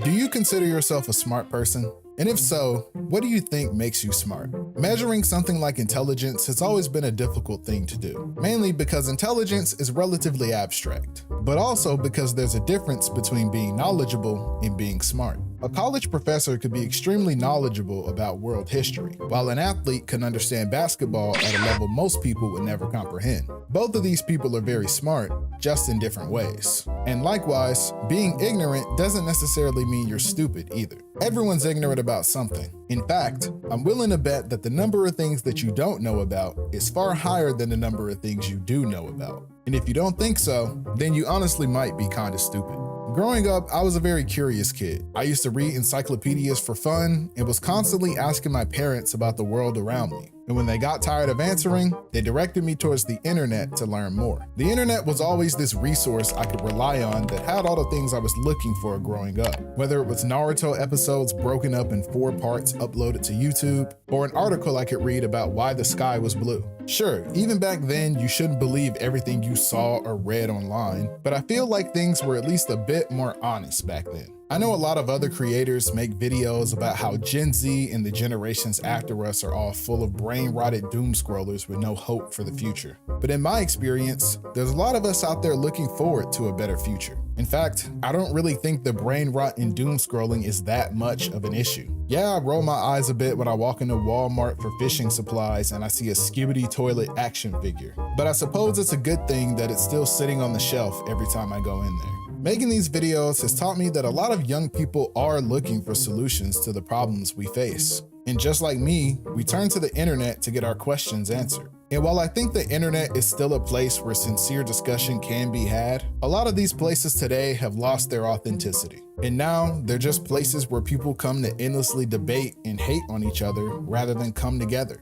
Do you consider yourself a smart person? And if so, what do you think makes you smart? Measuring something like intelligence has always been a difficult thing to do, mainly because intelligence is relatively abstract, but also because there's a difference between being knowledgeable and being smart. A college professor could be extremely knowledgeable about world history, while an athlete can understand basketball at a level most people would never comprehend. Both of these people are very smart, just in different ways. And likewise, being ignorant doesn't necessarily mean you're stupid either. Everyone's ignorant about something. In fact, I'm willing to bet that the number of things that you don't know about is far higher than the number of things you do know about. And if you don't think so, then you honestly might be kinda stupid. Growing up, I was a very curious kid. I used to read encyclopedias for fun and was constantly asking my parents about the world around me. And when they got tired of answering, they directed me towards the internet to learn more. The internet was always this resource I could rely on that had all the things I was looking for growing up. Whether it was Naruto episodes broken up in 4 parts uploaded to YouTube, or an article I could read about why the sky was blue. Sure, even back then, you shouldn't believe everything you saw or read online, but I feel like things were at least a bit more honest back then. I know a lot of other creators make videos about how Gen Z and the generations after us are all full of brain-rotted doom scrollers with no hope for the future. But in my experience, there's a lot of us out there looking forward to a better future. In fact, I don't really think the brain rot and doom scrolling is that much of an issue. Yeah, I roll my eyes a bit when I walk into Walmart for fishing supplies and I see a Skibidi toilet action figure. But I suppose it's a good thing that it's still sitting on the shelf every time I go in there. Making these videos has taught me that a lot of young people are looking for solutions to the problems we face. And just like me, we turn to the internet to get our questions answered. And while I think the internet is still a place where sincere discussion can be had, a lot of these places today have lost their authenticity. And now they're just places where people come to endlessly debate and hate on each other rather than come together.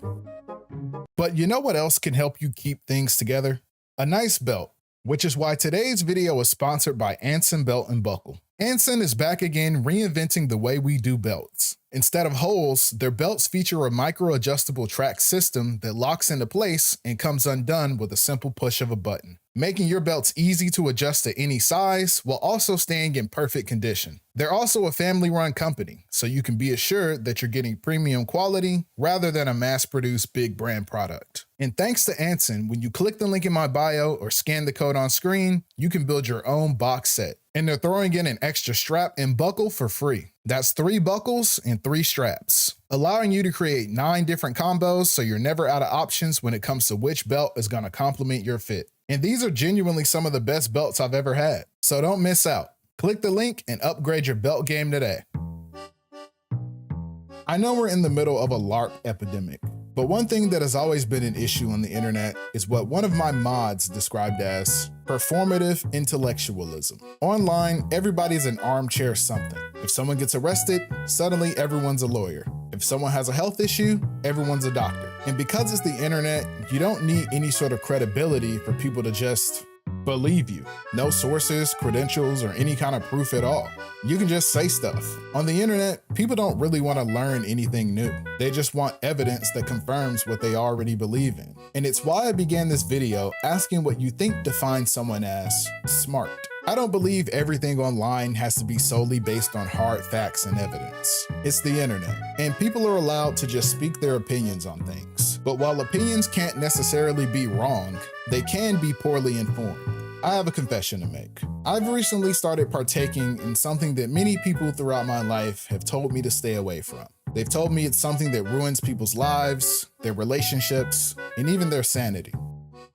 But you know what else can help you keep things together? A nice belt. Which is why today's video is sponsored by Anson Belt and Buckle. Anson is back again reinventing the way we do belts. Instead of holes, their belts feature a micro-adjustable track system that locks into place and comes undone with a simple push of a button, making your belts easy to adjust to any size while also staying in perfect condition. They're also a family-run company, so you can be assured that you're getting premium quality rather than a mass-produced big brand product. And thanks to Anson, when you click the link in my bio or scan the code on screen, you can build your own box set. And they're throwing in an extra strap and buckle for free. That's 3 buckles and 3 straps, allowing you to create 9 different combos so you're never out of options when it comes to which belt is going to complement your fit. And these are genuinely some of the best belts I've ever had, so don't miss out. Click the link and upgrade your belt game today. I know we're in the middle of a LARP epidemic, but one thing that has always been an issue on the internet is what one of my mods described as performative intellectualism. Online, everybody's an armchair something. If someone gets arrested, suddenly everyone's a lawyer. If someone has a health issue, everyone's a doctor. And because it's the internet, you don't need any sort of credibility for people to just believe you. No sources, credentials, or any kind of proof at all. You can just say stuff. On the internet, people don't really want to learn anything new. They just want evidence that confirms what they already believe in. And it's why I began this video asking what you think defines someone as smart. I don't believe everything online has to be solely based on hard facts and evidence. It's the internet, and people are allowed to just speak their opinions on things. But while opinions can't necessarily be wrong, they can be poorly informed. I have a confession to make. I've recently started partaking in something that many people throughout my life have told me to stay away from. They've told me it's something that ruins people's lives, their relationships, and even their sanity.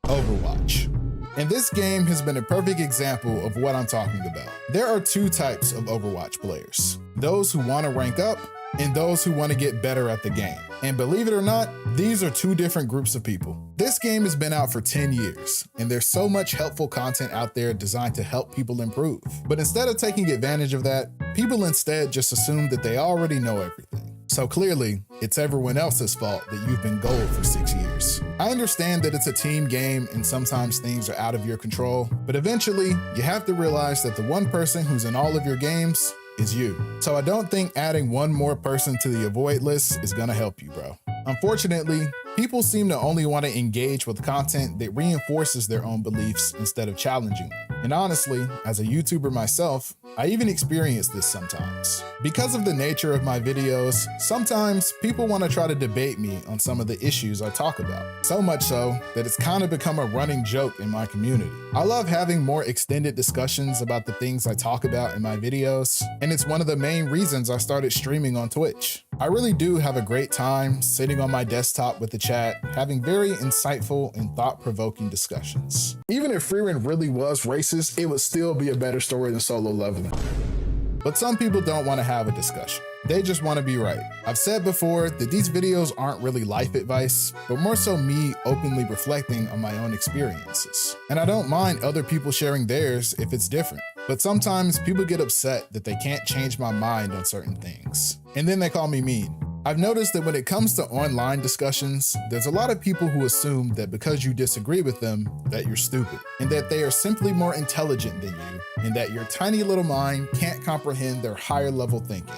Overwatch. And this game has been a perfect example of what I'm talking about. There are 2 types of Overwatch players. Those who want to rank up and those who want to get better at the game. And believe it or not, these are 2 different groups of people. This game has been out for 10 years, and there's so much helpful content out there designed to help people improve. But instead of taking advantage of that, people instead just assume that they already know everything. So clearly, it's everyone else's fault that you've been gold for 6 years. I understand that it's a team game and sometimes things are out of your control, but eventually, you have to realize that the one person who's in all of your games is you. So I don't think adding one more person to the avoid list is gonna help you, bro. Unfortunately, people seem to only want to engage with content that reinforces their own beliefs instead of challenging them. And honestly, as a YouTuber myself, I even experience this sometimes. Because of the nature of my videos, sometimes people want to try to debate me on some of the issues I talk about. So much so that it's kind of become a running joke in my community. I love having more extended discussions about the things I talk about in my videos, and it's one of the main reasons I started streaming on Twitch. I really do have a great time sitting on my desktop with the chat, having very insightful and thought-provoking discussions. Even if Freeman really was racist, it would still be a better story than Solo Leveling. But some people don't want to have a discussion. They just want to be right. I've said before that these videos aren't really life advice, but more so me openly reflecting on my own experiences. And I don't mind other people sharing theirs if it's different. But sometimes people get upset that they can't change my mind on certain things. And then they call me mean. I've noticed that when it comes to online discussions, there's a lot of people who assume that because you disagree with them, that you're stupid, and that they are simply more intelligent than you, and that your tiny little mind can't comprehend their higher level thinking.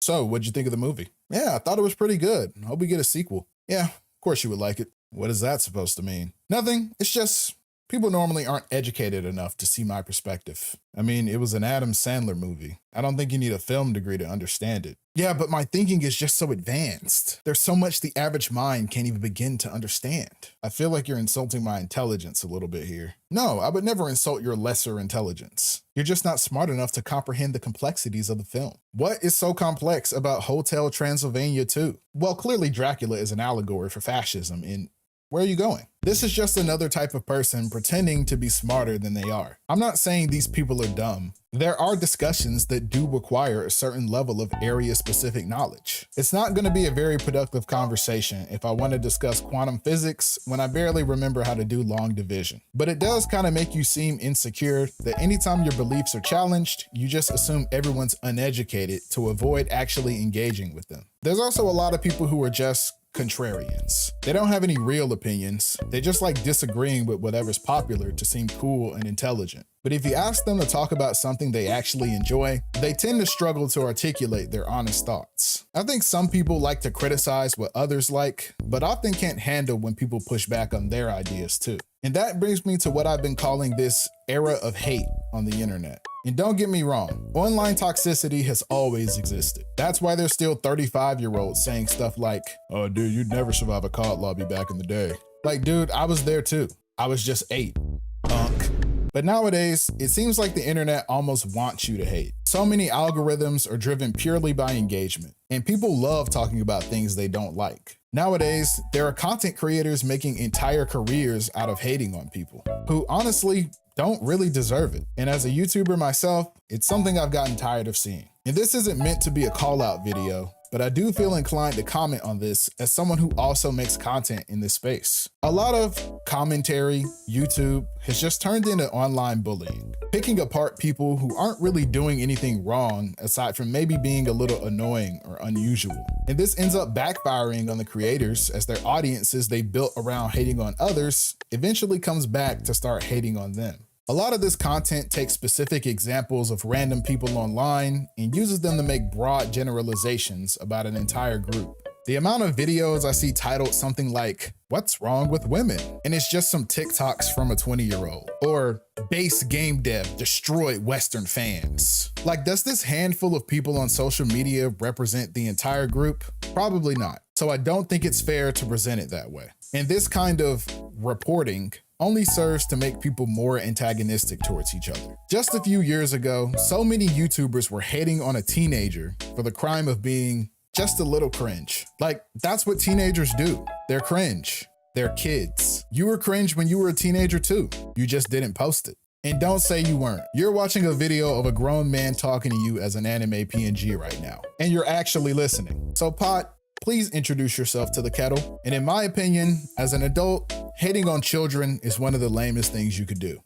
So, what'd you think of the movie? Yeah, I thought it was pretty good. Hope we get a sequel. Yeah, of course you would like it. What is that supposed to mean? Nothing, it's just people normally aren't educated enough to see my perspective. I mean, it was an Adam Sandler movie. I don't think you need a film degree to understand it. Yeah, but my thinking is just so advanced. There's so much the average mind can't even begin to understand. I feel like you're insulting my intelligence a little bit here. No, I would never insult your lesser intelligence. You're just not smart enough to comprehend the complexities of the film. What is so complex about Hotel Transylvania 2? Well, clearly Dracula is an allegory for fascism in where are you going? This is just another type of person pretending to be smarter than they are. I'm not saying these people are dumb. There are discussions that do require a certain level of area-specific knowledge. It's not going to be a very productive conversation if I want to discuss quantum physics when I barely remember how to do long division. But it does kind of make you seem insecure that anytime your beliefs are challenged, you just assume everyone's uneducated to avoid actually engaging with them. There's also a lot of people who are just contrarians. They don't have any real opinions. They just like disagreeing with whatever's popular to seem cool and intelligent. But if you ask them to talk about something they actually enjoy, they tend to struggle to articulate their honest thoughts. I think some people like to criticize what others like, but often can't handle when people push back on their ideas too. And that brings me to what I've been calling this era of hate on the internet. And don't get me wrong, online toxicity has always existed. That's why there's still 35-year-olds saying stuff like, "Oh dude, you'd never survive a COD lobby back in the day." Like, dude, I was there too. I was just 8. Punk. But nowadays, it seems like the internet almost wants you to hate. So many algorithms are driven purely by engagement, and people love talking about things they don't like. Nowadays, there are content creators making entire careers out of hating on people who honestly don't really deserve it. And as a YouTuber myself, it's something I've gotten tired of seeing. And this isn't meant to be a call out video, but I do feel inclined to comment on this as someone who also makes content in this space. A lot of commentary, YouTube, has just turned into online bullying, picking apart people who aren't really doing anything wrong aside from maybe being a little annoying or unusual. And this ends up backfiring on the creators as their audiences they built around hating on others eventually comes back to start hating on them. A lot of this content takes specific examples of random people online and uses them to make broad generalizations about an entire group. The amount of videos I see titled something like, "What's wrong with women?" and it's just some TikToks from a 20-year-old, or "Base game dev destroyed Western fans." Like, does this handful of people on social media represent the entire group? Probably not. So I don't think it's fair to present it that way. And this kind of reporting only serves to make people more antagonistic towards each other. Just a few years ago, so many YouTubers were hating on a teenager for the crime of being just a little cringe. Like, that's what teenagers do. They're cringe. They're kids. You were cringe when you were a teenager too. You just didn't post it. And don't say you weren't. You're watching a video of a grown man talking to you as an anime PNG right now, and you're actually listening. So Pot, please introduce yourself to the kettle. And in my opinion, as an adult, hating on children is one of the lamest things you could do.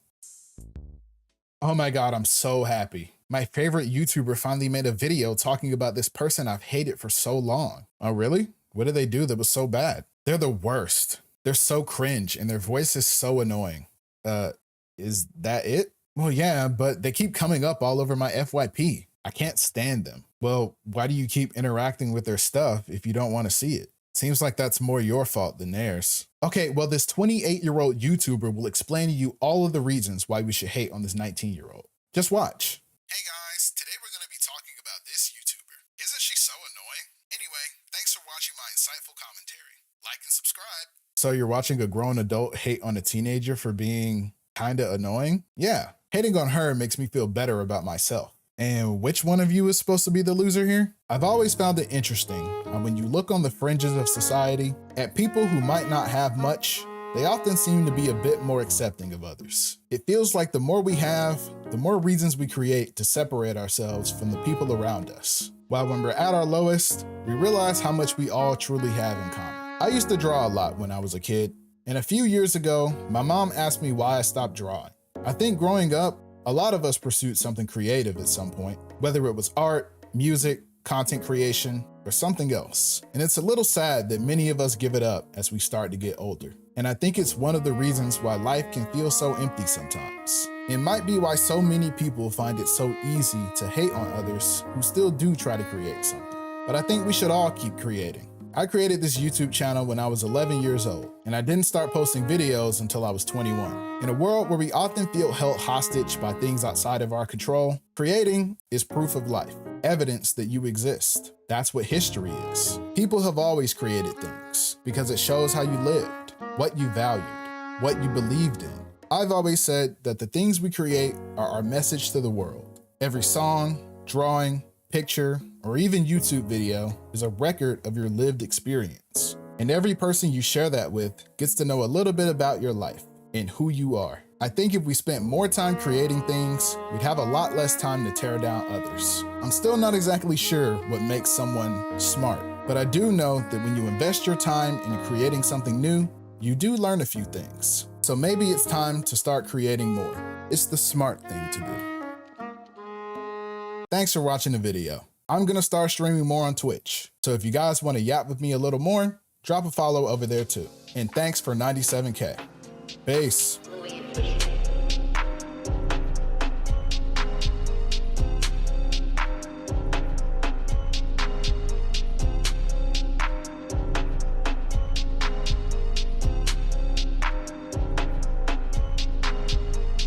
Oh my God, I'm so happy. My favorite YouTuber finally made a video talking about this person I've hated for so long. Oh really? What did they do that was so bad? They're the worst. They're so cringe and their voice is so annoying. Is that it? Well, yeah, but they keep coming up all over my FYP. I can't stand them. Well, why do you keep interacting with their stuff if you don't want to see it? Seems like that's more your fault than theirs. Okay, well, this 28-year-old YouTuber will explain to you all of the reasons why we should hate on this 19-year-old. Just watch. Hey guys, today we're going to be talking about this YouTuber. Isn't she so annoying? Anyway, thanks for watching my insightful commentary. Like and subscribe. So you're watching a grown adult hate on a teenager for being kinda annoying? Yeah, hating on her makes me feel better about myself. And which one of you is supposed to be the loser here? I've always found it interesting when you look on the fringes of society at people who might not have much, they often seem to be a bit more accepting of others. It feels like the more we have, the more reasons we create to separate ourselves from the people around us. While when we're at our lowest, we realize how much we all truly have in common. I used to draw a lot when I was a kid, and a few years ago, my mom asked me why I stopped drawing. I think growing up, a lot of us pursued something creative at some point, whether it was art, music, content creation, or something else. And it's a little sad that many of us give it up as we start to get older. And I think it's one of the reasons why life can feel so empty sometimes. It might be why so many people find it so easy to hate on others who still do try to create something. But I think we should all keep creating. I created this YouTube channel when I was 11 years old, and I didn't start posting videos until I was 21. In a world where we often feel held hostage by things outside of our control, creating is proof of life, evidence that you exist. That's what history is. People have always created things because it shows how you lived, what you valued, what you believed in. I've always said that the things we create are our message to the world. Every song, drawing, picture, or even YouTube video is a record of your lived experience. And every person you share that with gets to know a little bit about your life and who you are. I think if we spent more time creating things, we'd have a lot less time to tear down others. I'm still not exactly sure what makes someone smart, but I do know that when you invest your time in creating something new, you do learn a few things. So maybe it's time to start creating more. It's the smart thing to do. Thanks for watching the video. I'm gonna start streaming more on Twitch. So if you guys wanna yap with me a little more, drop a follow over there too. And thanks for 97K. Peace.